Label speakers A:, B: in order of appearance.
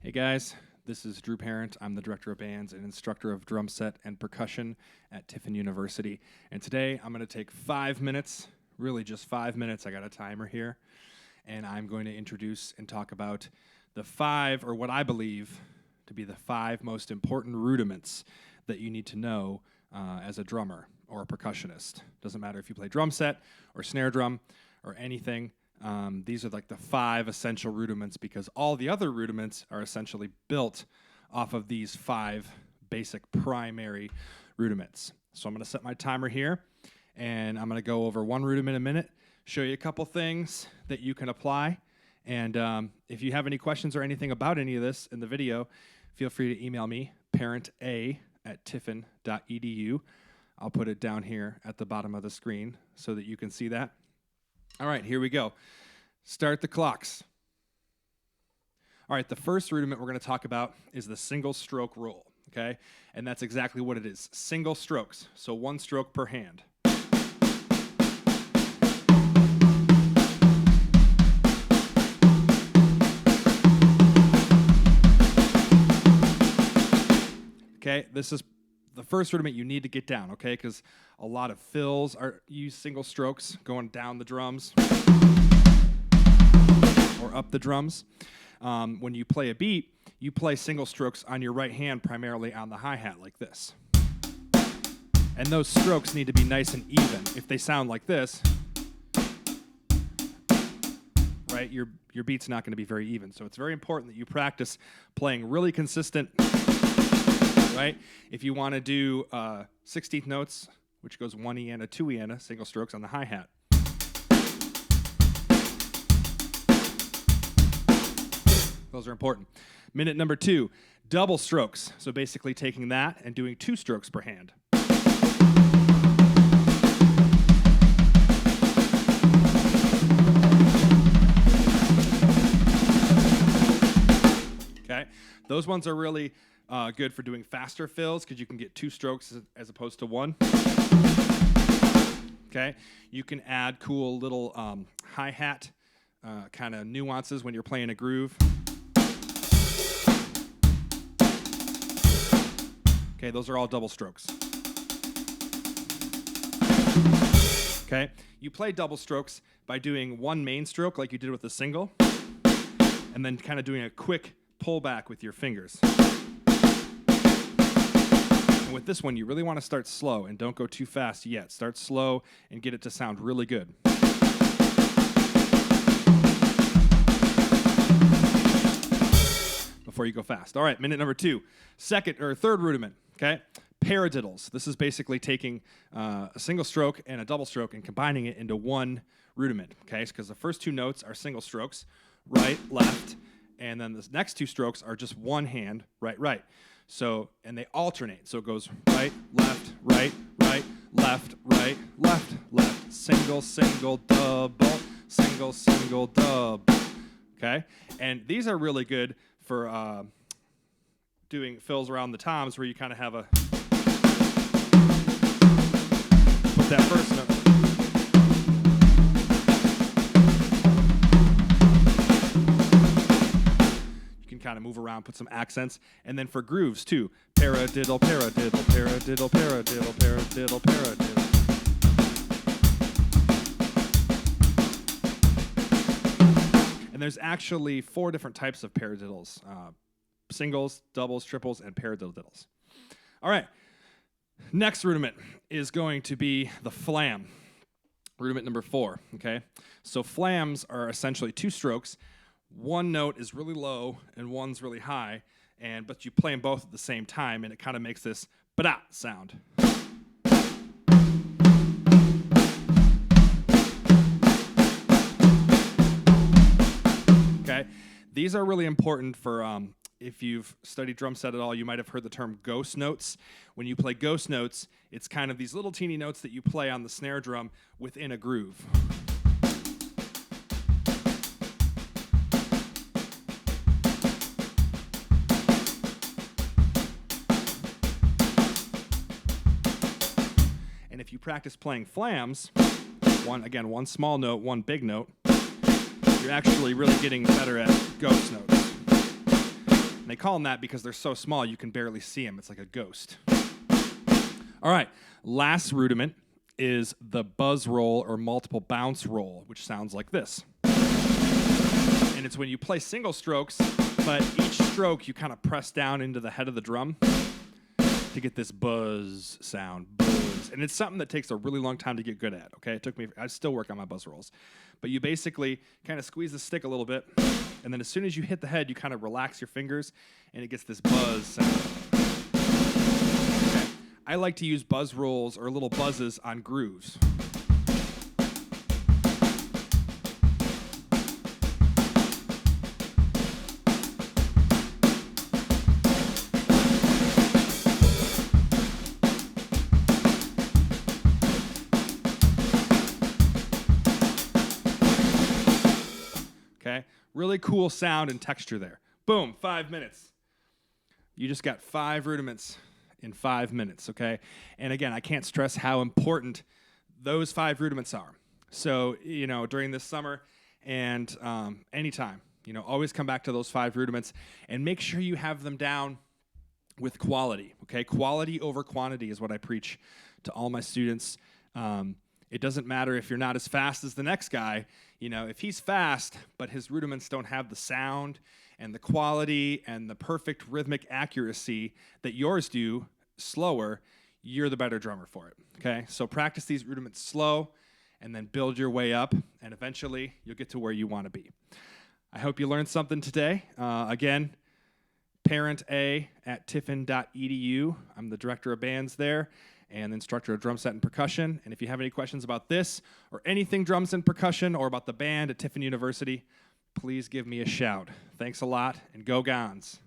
A: Hey guys, this is Drew Parent. I'm the director of bands and instructor of drumset and percussion at Tiffin University. And today I'm going to take 5 minutes, really just 5 minutes. I got a timer here. And I'm going to introduce and talk about the 5, or what I believe to be the 5 most important rudiments that you need to know as a drummer or a percussionist. Doesn't matter if you play drum set or snare drum or anything. These are like the 5 essential rudiments, because all the other rudiments are essentially built off of these 5 basic primary rudiments. So I'm going to set my timer here, and I'm going to go over one rudiment a minute, show you a couple things that you can apply. And if you have any questions or anything about any of this in the video, feel free to email me, parenta@tiffin.edu. I'll put it down here at the bottom of the screen so that you can see that. All right, here we go. Start the clocks. All right, the first rudiment we're going to talk about is the single stroke roll, okay? And that's exactly what it is, single strokes, so 1 stroke per hand. Okay, this is the first rudiment you need to get down, okay? Because a lot of fills use single strokes going down the drums or up the drums. When you play a beat, you play single strokes on your right hand, primarily on the hi-hat like this. And those strokes need to be nice and even. If they sound like this, right, your beat's not going to be very even. So it's very important that you practice playing really consistent. Right? If you want to do 16th notes, which goes 1 eana, 2 eana, single strokes on the hi-hat. Those are important. Minute number 2, double strokes. So basically taking that and doing 2 strokes per hand. Okay? Those ones are really good for doing faster fills, because you can get 2 strokes as opposed to 1. Okay, you can add cool little hi-hat kind of nuances when you're playing a groove. Okay, those are all double strokes. Okay, you play double strokes by doing 1 main stroke like you did with the single, and then kind of doing a quick pull back with your fingers. With this one, you really want to start slow and don't go too fast yet. Start slow and get it to sound really good. Before you go fast. All right, minute number 2. Third rudiment, okay? Paradiddles. This is basically taking a single stroke and a double stroke and combining it into one rudiment, okay? Because the first 2 notes are single strokes, right, left, and then the next 2 strokes are just 1 hand, right, right. So, and they alternate. So it goes right, left, right, right, left, right, left, left. Single, single, double, single, single, double. Okay? And these are really good for doing fills around the toms, where you kind of have a, put that first note. Kind of move around, put some accents, and then for grooves too. Paradiddle, paradiddle, paradiddle, paradiddle, paradiddle, paradiddle. And there's actually 4 different types of paradiddles: singles, doubles, triples, and paradiddles. All right. Next rudiment is going to be the flam. Rudiment number 4. Okay. So flams are essentially 2 strokes. 1 note is really low and 1's really high, but you play them both at the same time, and it kind of makes this ba-da sound. Okay, these are really important for if you've studied drum set at all, you might have heard the term ghost notes. When you play ghost notes, it's kind of these little teeny notes that you play on the snare drum within a groove. If you practice playing flams, one small note, 1 big note, you're actually really getting better at ghost notes. call them that because they're so small you can barely see them. It's like a ghost. All right, last rudiment is the buzz roll or multiple bounce roll, which sounds like this. And it's when you play single strokes, but each stroke you kind of press down into the head of the drum to get this buzz sound, buzz. And it's something that takes a really long time to get good at, okay? I still work on my buzz rolls. But you basically kind of squeeze the stick a little bit, and then as soon as you hit the head, you kind of relax your fingers, and it gets this buzz sound. Okay. I like to use buzz rolls or little buzzes on grooves. Okay, really cool sound and texture there. Boom, 5 minutes. You just got 5 rudiments in 5 minutes, okay? And again, I can't stress how important those 5 rudiments are. So, during this summer and anytime, always come back to those 5 rudiments and make sure you have them down with quality, okay? Quality over quantity is what I preach to all my students. It doesn't matter if you're not as fast as the next guy. If he's fast, but his rudiments don't have the sound and the quality and the perfect rhythmic accuracy that yours do, slower, you're the better drummer for it, okay? So practice these rudiments slow and then build your way up, and eventually you'll get to where you want to be. I hope you learned something today. Again, parenta@tiffin.edu. I'm the director of bands there and instructor of drum set and percussion. And if you have any questions about this or anything drums and percussion or about the band at Tiffin University, please give me a shout. Thanks a lot, and go Gons.